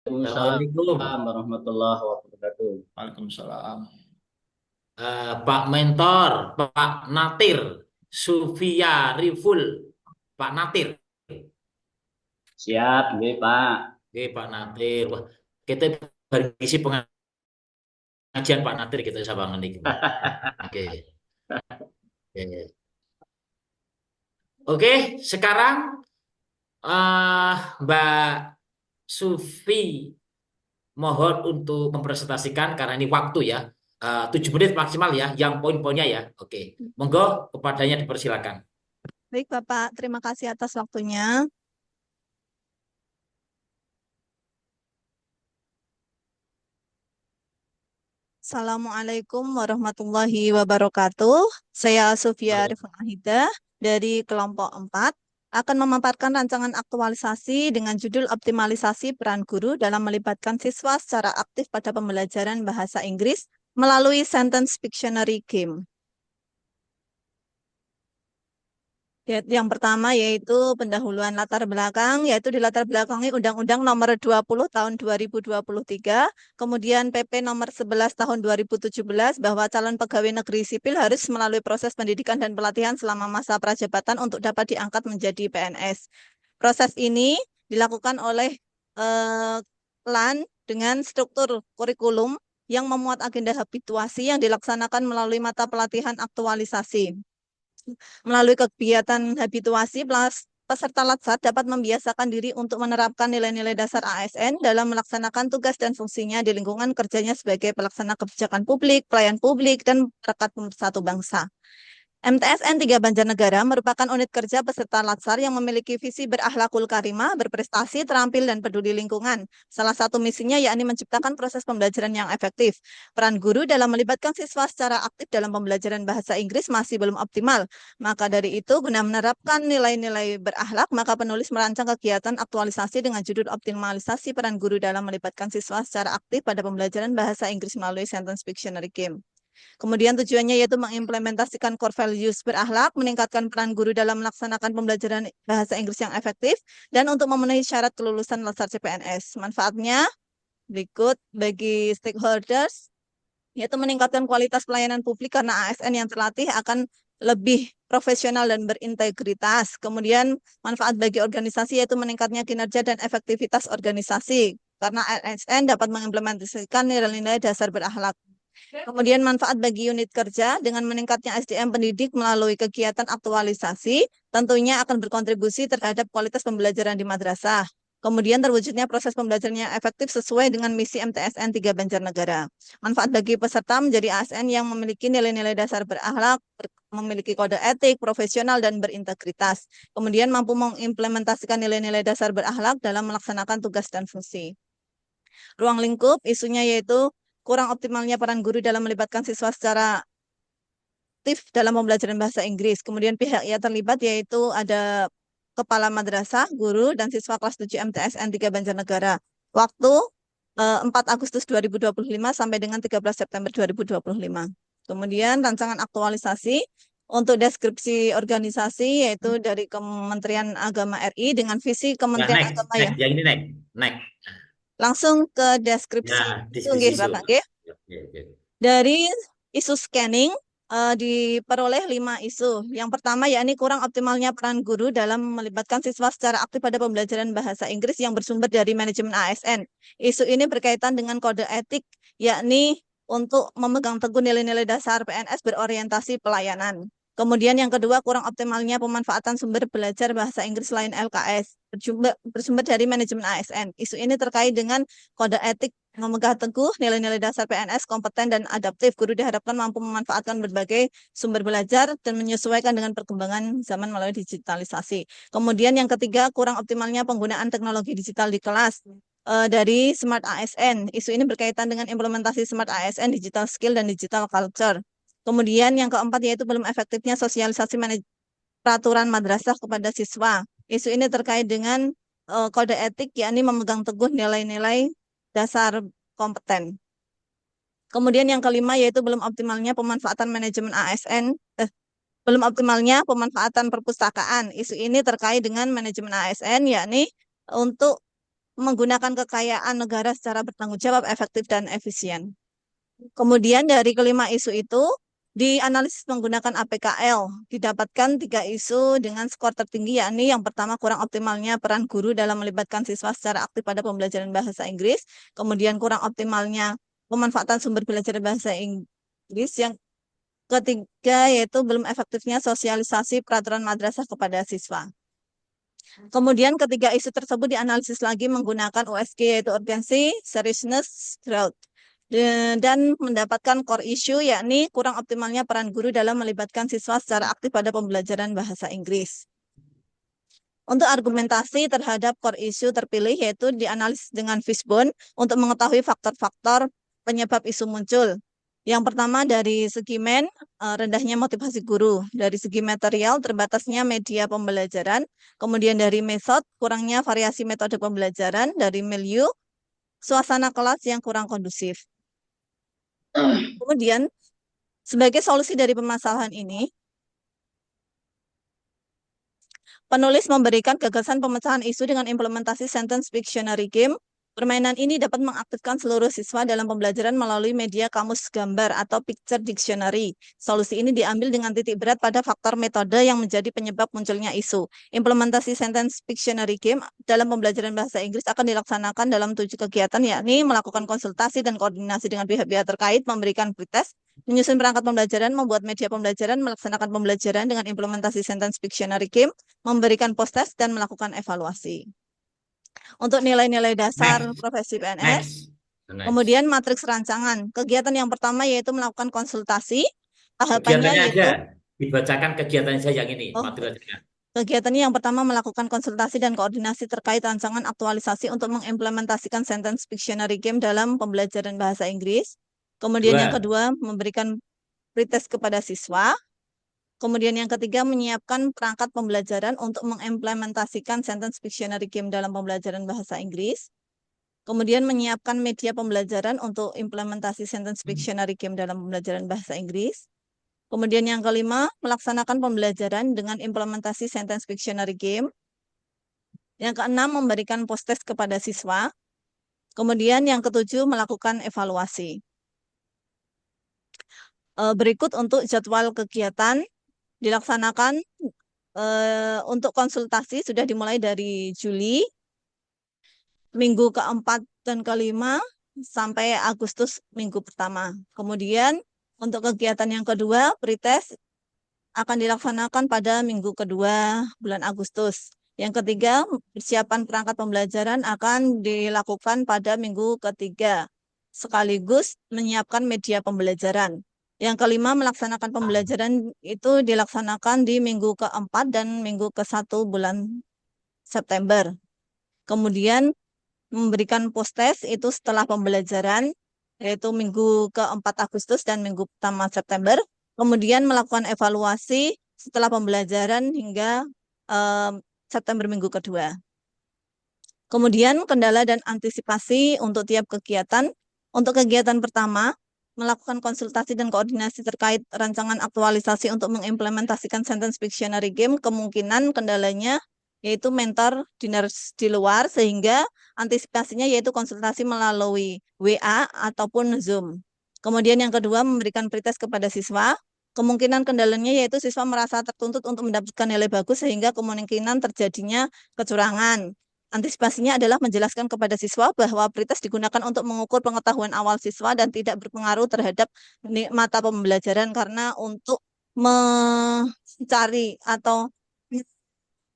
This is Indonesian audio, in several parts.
Assalamualaikum, Waalaikumsalam warahmatullahi wabarakatuh. Waalaikumsalam. Pak Mentor, Pak Natir, Sufia Riful, Pak Natir. Siap, gue Pak. Oke, Pak Natir. Wah, kita baru isi pengajian Pak Natir kita bisa bangun nih. Oke, oke. Oke, sekarang Mbak Sufi mohon untuk mempresentasikan karena ini waktu ya. 7 menit maksimal ya, yang poin-poinnya ya. Oke, monggo kepadanya dipersilakan. Baik, Bapak. Terima kasih atas waktunya. Assalamualaikum warahmatullahi wabarakatuh. Saya Sofia Arifin Ahida dari kelompok 4 akan memaparkan rancangan aktualisasi dengan judul Optimalisasi Peran Guru dalam melibatkan siswa secara aktif pada pembelajaran bahasa Inggris melalui Sentence Pictionary Game. Yang pertama yaitu pendahuluan latar belakang, yaitu di latar belakangi Undang-Undang Nomor 20 Tahun 2023, kemudian PP Nomor 11 Tahun 2017 bahwa calon pegawai negeri sipil harus melalui proses pendidikan dan pelatihan selama masa prajabatan untuk dapat diangkat menjadi PNS. Proses ini dilakukan oleh LAN dengan struktur kurikulum yang memuat agenda habituasi yang dilaksanakan melalui mata pelatihan aktualisasi. Melalui kegiatan habituasi, peserta Latsar dapat membiasakan diri untuk menerapkan nilai-nilai dasar ASN dalam melaksanakan tugas dan fungsinya di lingkungan kerjanya sebagai pelaksana kebijakan publik, pelayan publik, dan perekat pemersatu bangsa. MTSN 3 Banjarnegara merupakan unit kerja peserta Latsar yang memiliki visi berakhlakul karimah, berprestasi, terampil, dan peduli lingkungan. Salah satu misinya yakni menciptakan proses pembelajaran yang efektif. Peran guru dalam melibatkan siswa secara aktif dalam pembelajaran bahasa Inggris masih belum optimal. Maka dari itu, guna menerapkan nilai-nilai berakhlak, maka penulis merancang kegiatan aktualisasi dengan judul Optimalisasi Peran Guru dalam melibatkan siswa secara aktif pada pembelajaran bahasa Inggris melalui Sentence Pictionary Game. Kemudian tujuannya yaitu mengimplementasikan core values berakhlak, meningkatkan peran guru dalam melaksanakan pembelajaran bahasa Inggris yang efektif, dan untuk memenuhi syarat kelulusan Latsar CPNS. Manfaatnya berikut bagi stakeholders, yaitu meningkatkan kualitas pelayanan publik karena ASN yang terlatih akan lebih profesional dan berintegritas. Kemudian manfaat bagi organisasi yaitu meningkatnya kinerja dan efektivitas organisasi karena ASN dapat mengimplementasikan nilai-nilai dasar berakhlak. Kemudian manfaat bagi unit kerja dengan meningkatnya SDM pendidik melalui kegiatan aktualisasi tentunya akan berkontribusi terhadap kualitas pembelajaran di madrasah. Kemudian terwujudnya proses pembelajaran yang efektif sesuai dengan misi MTSN 3 Banjarnegara. Manfaat bagi peserta menjadi ASN yang memiliki nilai-nilai dasar berakhlak, memiliki kode etik, profesional, dan berintegritas. Kemudian mampu mengimplementasikan nilai-nilai dasar berakhlak dalam melaksanakan tugas dan fungsi. Ruang lingkup, isunya yaitu kurang optimalnya peran guru dalam melibatkan siswa secara aktif dalam pembelajaran bahasa Inggris. Kemudian pihak yang terlibat yaitu ada kepala madrasah, guru, dan siswa kelas 7 MTSN 3 Banjarnegara. Waktu 4 Agustus 2025 sampai dengan 13 September 2025. Kemudian rancangan aktualisasi untuk deskripsi organisasi yaitu dari Kementerian Agama RI dengan visi Ya, Kementerian next, Agama ya. next, yang ini next, next. Langsung ke Ya, deskripsi. diskusi Sungguh, isu. Bapak, nggih. Oke, oke. Dari isu scanning diperoleh 5 isu. Yang pertama yakni kurang optimalnya peran guru dalam melibatkan siswa secara aktif pada pembelajaran bahasa Inggris yang bersumber dari manajemen ASN. Isu ini berkaitan dengan kode etik, yakni untuk memegang teguh nilai-nilai dasar PNS berorientasi pelayanan. Kemudian yang kedua, kurang optimalnya pemanfaatan sumber belajar bahasa Inggris lain LKS bersumber dari manajemen ASN. Isu ini terkait dengan kode etik memegang teguh nilai-nilai dasar PNS kompeten dan adaptif. Guru diharapkan mampu memanfaatkan berbagai sumber belajar dan menyesuaikan dengan perkembangan zaman melalui digitalisasi. Kemudian yang ketiga, kurang optimalnya penggunaan teknologi digital di kelas dari Smart ASN. Isu ini berkaitan dengan implementasi Smart ASN, digital skill, dan digital culture. Kemudian yang keempat yaitu belum efektifnya sosialisasi peraturan madrasah kepada siswa. Isu ini terkait dengan kode etik, yakni memegang teguh nilai-nilai dasar kompeten. Kemudian yang kelima yaitu belum optimalnya pemanfaatan manajemen ASN, belum optimalnya pemanfaatan perpustakaan. Isu ini terkait dengan manajemen ASN, yakni untuk menggunakan kekayaan negara secara bertanggung jawab, efektif, dan efisien. Kemudian dari kelima isu itu dianalisis menggunakan APKL. Didapatkan 3 isu dengan skor tertinggi, yakni yang pertama kurang optimalnya peran guru dalam melibatkan siswa secara aktif pada pembelajaran bahasa Inggris. Kemudian kurang optimalnya pemanfaatan sumber belajar bahasa Inggris. Yang ketiga yaitu belum efektifnya sosialisasi peraturan madrasah kepada siswa. Kemudian ketiga isu tersebut dianalisis lagi menggunakan USG, yaitu urgency, seriousness, growth. Dan mendapatkan core issue, yakni kurang optimalnya peran guru dalam melibatkan siswa secara aktif pada pembelajaran bahasa Inggris. Untuk argumentasi terhadap core issue terpilih yaitu dianalisis dengan fishbone untuk mengetahui faktor-faktor penyebab isu muncul. Yang pertama dari segi rendahnya motivasi guru. Dari segi material, terbatasnya media pembelajaran. Kemudian dari metode, kurangnya variasi metode pembelajaran. Dari milieu, suasana kelas yang kurang kondusif. Kemudian, sebagai solusi dari permasalahan ini, penulis memberikan gagasan pemecahan isu dengan implementasi sentence Pictionary game. Permainan ini dapat mengaktifkan seluruh siswa dalam pembelajaran melalui media kamus gambar atau picture dictionary. Solusi ini diambil dengan titik berat pada faktor metode yang menjadi penyebab munculnya isu. Implementasi sentence Pictionary game dalam pembelajaran bahasa Inggris akan dilaksanakan dalam 7 kegiatan, yakni melakukan konsultasi dan koordinasi dengan pihak-pihak terkait, memberikan pretest, menyusun perangkat pembelajaran, membuat media pembelajaran, melaksanakan pembelajaran dengan implementasi sentence Pictionary game, memberikan post-test, dan melakukan evaluasi. Untuk nilai-nilai dasar profesi PNS, kemudian matriks rancangan. Kegiatan yang pertama yaitu melakukan konsultasi. Tahapannya Kegiatannya yaitu aja dibacakan kegiatan saya yang ini, Oh, materialnya. kegiatannya yang pertama melakukan konsultasi dan koordinasi terkait rancangan aktualisasi untuk mengimplementasikan sentence Pictionary game dalam pembelajaran bahasa Inggris. Kemudian yang kedua memberikan pretest kepada siswa. Kemudian yang ketiga menyiapkan perangkat pembelajaran untuk mengimplementasikan sentence Pictionary game dalam pembelajaran bahasa Inggris. Kemudian menyiapkan media pembelajaran untuk implementasi sentence Pictionary game dalam pembelajaran bahasa Inggris. Kemudian yang kelima, melaksanakan pembelajaran dengan implementasi sentence Pictionary game. Yang keenam, memberikan post-test kepada siswa. Kemudian yang ketujuh, melakukan evaluasi. Berikut untuk jadwal kegiatan dilaksanakan untuk konsultasi sudah dimulai dari Juli, minggu keempat dan kelima, sampai Agustus minggu pertama. Kemudian untuk kegiatan yang kedua, pretest akan dilaksanakan pada minggu kedua bulan Agustus. Yang ketiga, persiapan perangkat pembelajaran akan dilakukan pada minggu ketiga, sekaligus menyiapkan media pembelajaran. Yang kelima, melaksanakan pembelajaran itu dilaksanakan di minggu keempat dan minggu ke-1 bulan September. Kemudian memberikan post-test itu setelah pembelajaran, yaitu minggu ke-4 Agustus dan minggu pertama September. Kemudian melakukan evaluasi setelah pembelajaran hingga September minggu kedua. Kemudian kendala dan antisipasi untuk tiap kegiatan. Untuk kegiatan pertama, melakukan konsultasi dan koordinasi terkait rancangan aktualisasi untuk mengimplementasikan sentence Pictionary game. Kemungkinan kendalanya yaitu mentor di luar, sehingga antisipasinya yaitu konsultasi melalui WA ataupun Zoom. Kemudian yang kedua, memberikan pretest kepada siswa. Kemungkinan kendalanya yaitu siswa merasa tertuntut untuk mendapatkan nilai bagus sehingga kemungkinan terjadinya kecurangan. Antisipasinya adalah menjelaskan kepada siswa bahwa pretest digunakan untuk mengukur pengetahuan awal siswa dan tidak berpengaruh terhadap mata pembelajaran, karena untuk mencari atau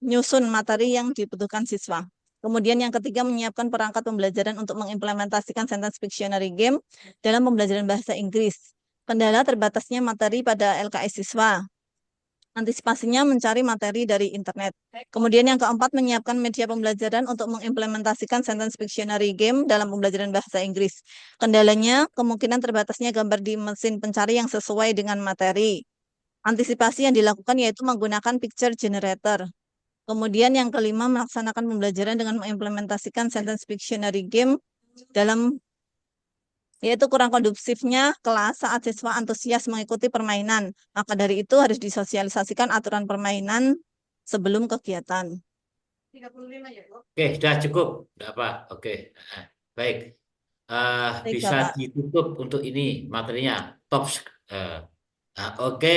nyusun materi yang dibutuhkan siswa. Kemudian yang ketiga, menyiapkan perangkat pembelajaran untuk mengimplementasikan sentence Pictionary game dalam pembelajaran bahasa Inggris. Kendala terbatasnya materi pada LKS siswa. Antisipasinya mencari materi dari internet. Kemudian yang keempat, menyiapkan media pembelajaran untuk mengimplementasikan sentence Pictionary game dalam pembelajaran bahasa Inggris. Kendalanya kemungkinan terbatasnya gambar di mesin pencari yang sesuai dengan materi. Antisipasi yang dilakukan yaitu menggunakan picture generator. Kemudian yang kelima, melaksanakan pembelajaran dengan mengimplementasikan sentence Pictionary game dalam yaitu kurang kondusifnya kelas saat siswa antusias mengikuti permainan. Maka dari itu harus disosialisasikan aturan permainan sebelum kegiatan. Oke, sudah cukup. Tidak apa. Oke. Baik. Baik, Bisa Bapak. ditutup untuk ini materinya. Top. eh, oke.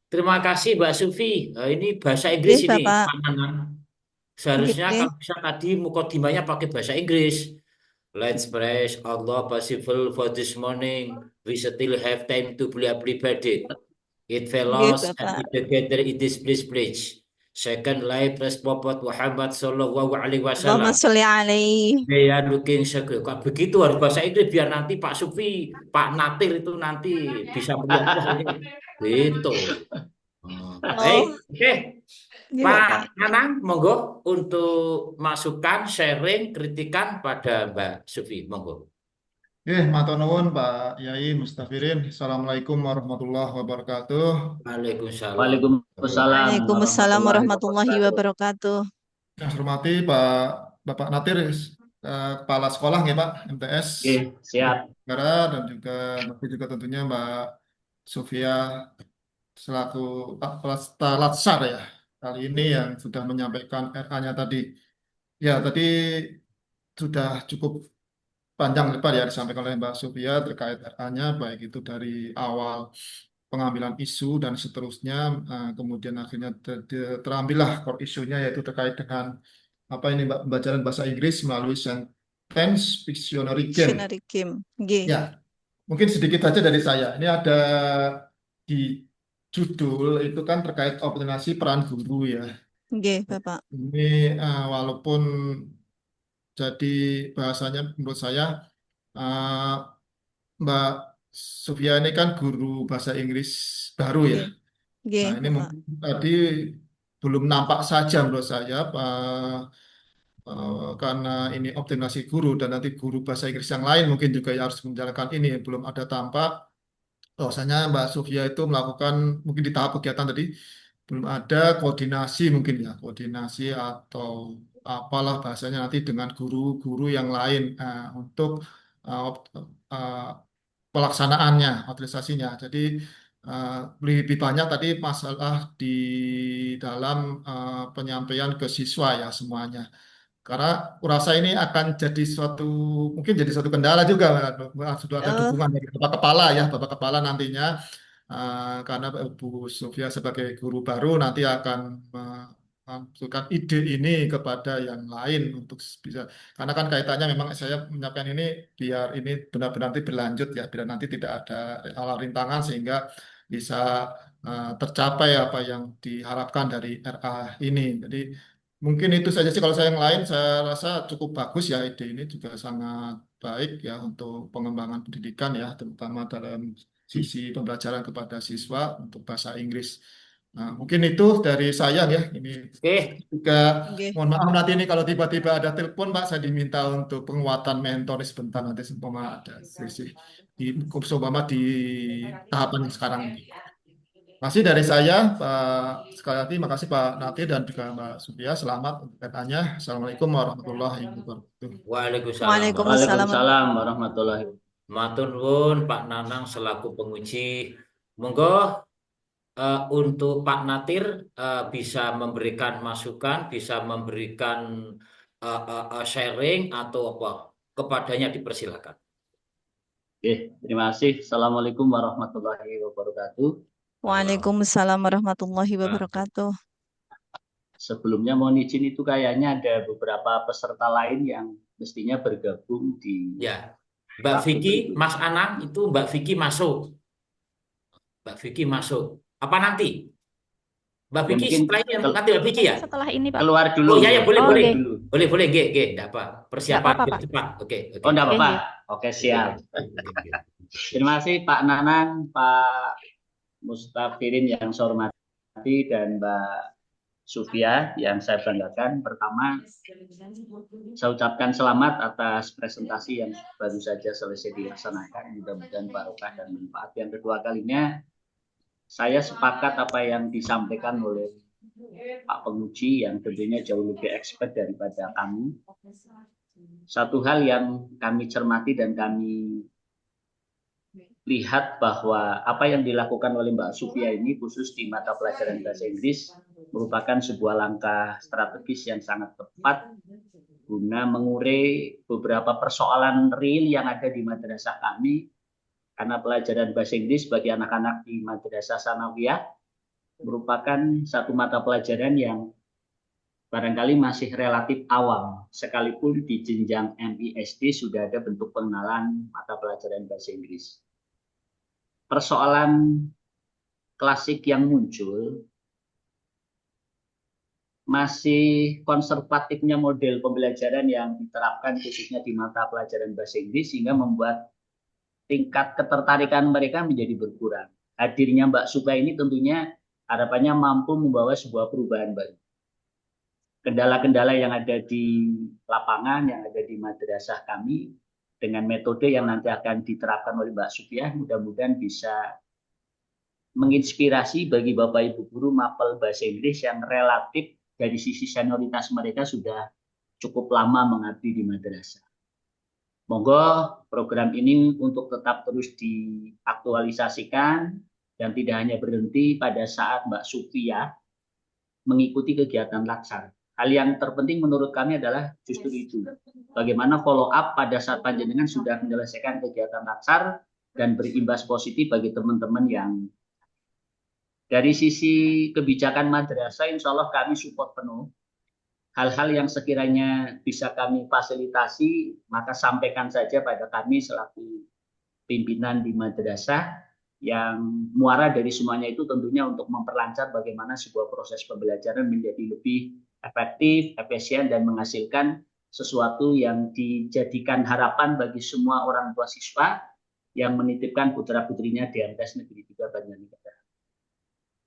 Terima kasih Mbak Sufi. Ini bahasa Inggris Nggih, ini, Bapak. Pak Nanang. Seharusnya Nggih. kalau bisa tadi mukadimahnya pakai bahasa Inggris. Let's praise Allah possible for this morning. We still have time to be everybody. It Nggih, follows and Bapak. it together it is please. Second life plus Prophet Muhammad Sallallahu Alaihi Allahumma Wasallam. sholli alaihi. They are looking secure. Kok begitu harus bahasa Inggris biar nanti Pak Sufi, Pak Natir itu nanti bisa melihat wah ini gitu. Baik, Oh, oke. nggih, Pak Bapak. Nanang, monggo untuk masukan, sharing, kritikan pada Mbak Sufi, monggo. Matur nuwun Pak Yai Mustafirin. Assalamualaikum warahmatullahi wabarakatuh. Waalaikumsalam. Waalaikumsalam Waalaikumsalam warahmatullahi warahmatullahi wabarakatuh. wabarakatuh. Yang saya hormati Bapak Natir, Kepala Sekolah ya Pak, MTS Oke, siap. Negara, dan juga tentunya Mbak Sofia selaku Latsar ya. Kali ini yang sudah menyampaikan RA-nya tadi. Ya, tadi sudah cukup panjang lebar ya disampaikan oleh Mbak Sofia terkait RA-nya, baik itu dari awal pengambilan isu dan seterusnya, kemudian akhirnya terambillah core isunya yaitu terkait dengan apa ini Mbak, pembelajaran bahasa Inggris melalui sentence Pictionary game. Dictionary game. Nggih. Ya, mungkin sedikit saja dari saya. Ini ada di judul itu kan terkait optimasi peran guru ya. Nggih, Bapak. Ini walaupun jadi bahasanya menurut saya, eh, Mbak Sofia ini kan guru bahasa Inggris baru ya. Nggih. Nggih, Nah, ini Bapak. mungkin tadi belum nampak saja menurut saya, karena ini optimasi guru dan nanti guru bahasa Inggris yang lain mungkin juga harus menjalankan ini. Belum ada tampak bahwasanya Mbak Sofia itu melakukan mungkin di tahap kegiatan tadi belum ada koordinasi mungkin ya, koordinasi atau apalah bahasanya nanti dengan guru-guru yang lain untuk uh, pelaksanaannya, organisasinya. Jadi lebih banyak tadi masalah di dalam penyampaian ke siswa ya semuanya. Karena kurasa ini akan jadi mungkin jadi suatu kendala juga, sudah ada Oh, dukungan dari Bapak Kepala ya, Bapak Kepala nantinya, karena Bu Sofia sebagai guru baru nanti akan memasukkan ide ini kepada yang lain untuk bisa, karena kan kaitannya memang saya menyiapkan ini biar ini benar-benar nanti berlanjut ya, biar nanti tidak ada hal rintangan sehingga bisa tercapai apa yang diharapkan dari RA ini. Jadi mungkin itu saja sih, kalau saya yang lain saya rasa cukup bagus ya, ide ini juga sangat baik ya untuk pengembangan pendidikan ya, terutama dalam sisi pembelajaran kepada siswa untuk bahasa Inggris. Nah, mungkin itu dari saya ya. Ini Oke, juga nggih. mohon maaf nanti ini kalau tiba-tiba ada telepon Pak, saya diminta untuk penguatan mentor sebentar nanti seumpama ada sesi di tahapan yang sekarang ini. Masih dari saya, Pak, sekali lagi makasih Pak Nati dan juga Mbak Supia. Selamat untuk petanya. Assalamualaikum warahmatullahi wabarakatuh. Waalaikumsalam. Waalaikumsalam. Waalaikumsalam warahmatullahi wabarakatuh. Matur nuwun Pak Nanang selaku penguji. Monggo untuk Pak Natir bisa memberikan masukan, bisa memberikan sharing atau apa kepadanya dipersilakan. Oke, terima kasih. Assalamualaikum warahmatullahi wabarakatuh. Waalaikumsalam warahmatullahi wabarakatuh. Sebelumnya mohon izin, itu kayaknya ada beberapa peserta lain yang mestinya bergabung di Ya, Mbak waktu Vicky, berikut. Mas Anang itu Mbak Vicky masuk. Mbak Vicky masuk. Apa nanti? Mbak Ya, Vicky mungkin setelah ini nanti Mbak Vicky ya? Setelah ini, Pak. keluar dulu. Oh ya ya boleh Oh, boleh. oke. Dulu. Boleh, enggak apa. Persiapan apa-apa, biar Pak. cepat. Oke. Oh, enggak apa-apa. Oke. Oke, siap. Oke. Terima kasih Pak Nanang, Pak Mustafirin yang saya hormati, dan Mbak Sufia yang saya banggakan. Pertama, saya ucapkan selamat atas presentasi yang baru saja selesai dilaksanakan. Mudah-mudahan barokah dan manfaat. Yang kedua kalinya, saya sepakat apa yang disampaikan oleh Pak penguji yang tentunya jauh lebih expert daripada kami. Satu hal yang kami cermati dan kami lihat bahwa apa yang dilakukan oleh Mbak Sufia ini khusus di mata pelajaran bahasa Inggris merupakan sebuah langkah strategis yang sangat tepat guna mengurai beberapa persoalan real yang ada di madrasah kami, karena pelajaran bahasa Inggris bagi anak-anak di madrasah sanawiyah merupakan satu mata pelajaran yang barangkali masih relatif awam, sekalipun di jenjang MISD sudah ada bentuk pengenalan mata pelajaran bahasa Inggris. Persoalan klasik yang muncul masih konservatifnya model pembelajaran yang diterapkan khususnya di mata pelajaran bahasa Inggris, sehingga membuat tingkat ketertarikan mereka menjadi berkurang. Hadirnya Mbak Suka ini tentunya harapannya mampu membawa sebuah perubahan baru. Kendala-kendala yang ada di lapangan, yang ada di madrasah kami, dengan metode yang nanti akan diterapkan oleh Mbak Supiah, mudah-mudahan bisa menginspirasi bagi Bapak Ibu guru mapel bahasa Inggris yang relatif dari sisi senioritas mereka sudah cukup lama mengabdi di madrasah. Monggo program ini untuk tetap terus diaktualisasikan dan tidak hanya berhenti pada saat Mbak Supiah mengikuti kegiatan laksar. Hal yang terpenting menurut kami adalah justru itu. Bagaimana follow up pada saat panjenengan sudah menyelesaikan kegiatan laksar dan berimbas positif bagi teman-teman yang dari sisi kebijakan madrasah, insya Allah kami support penuh. Hal-hal yang sekiranya bisa kami fasilitasi, maka sampaikan saja pada kami selaku pimpinan di madrasah, yang muara dari semuanya itu tentunya untuk memperlancar bagaimana sebuah proses pembelajaran menjadi lebih efektif, efisien, dan menghasilkan sesuatu yang dijadikan harapan bagi semua orang tua siswa yang menitipkan putra-putrinya di MTs Negeri 3 Banjarnegara.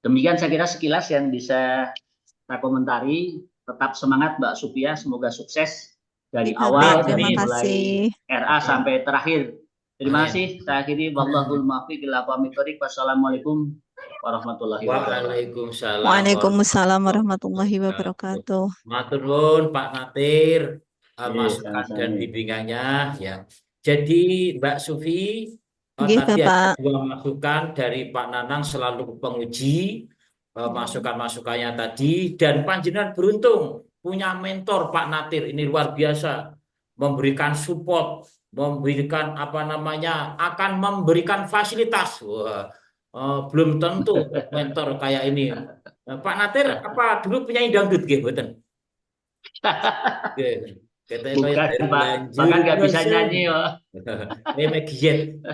Demikian saya kira sekilas yang bisa saya komentari. Tetap semangat Mbak Supia, semoga sukses dari awal dari mulai RA sampai terakhir. Terima kasih. Saya akhiri, wallahul muwaffiq ila aqwamit thoriq. Wassalamualaikum warahmatullahi wabarakatuh. Waalaikumsalam warahmatullahi wabarakatuh. Matur nuwun Pak Natir, masukan dan bimbingannya ya. Jadi Mbak Sufi, tadi ada dua masukan dari Pak Nanang selalu penguji masukan-masukannya tadi, dan panjenengan beruntung punya mentor Pak Natir ini luar biasa, memberikan support, memberikan akan memberikan fasilitas. Wah, belum tentu mentor kayak ini. Pak Natir apa dulu penyanyi dangdut gitu, betul? Bukan Pak, bahkan nggak bisa nyanyi ya.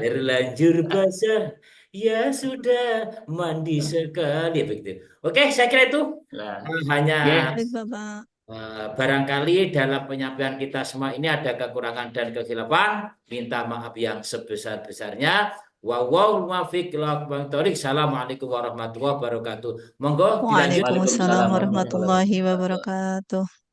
Terlanjur basah, ya sudah mandi sekali begitu. Oke, saya kira itu hanya barangkali dalam penyampaian kita semua ini ada kekurangan dan kekhilafan. Minta maaf yang sebesar-besarnya. Assalamualaikum warahmatullahi wabarakatuh. Monggo dilanjut. Waalaikumsalam warahmatullahi wabarakatuh.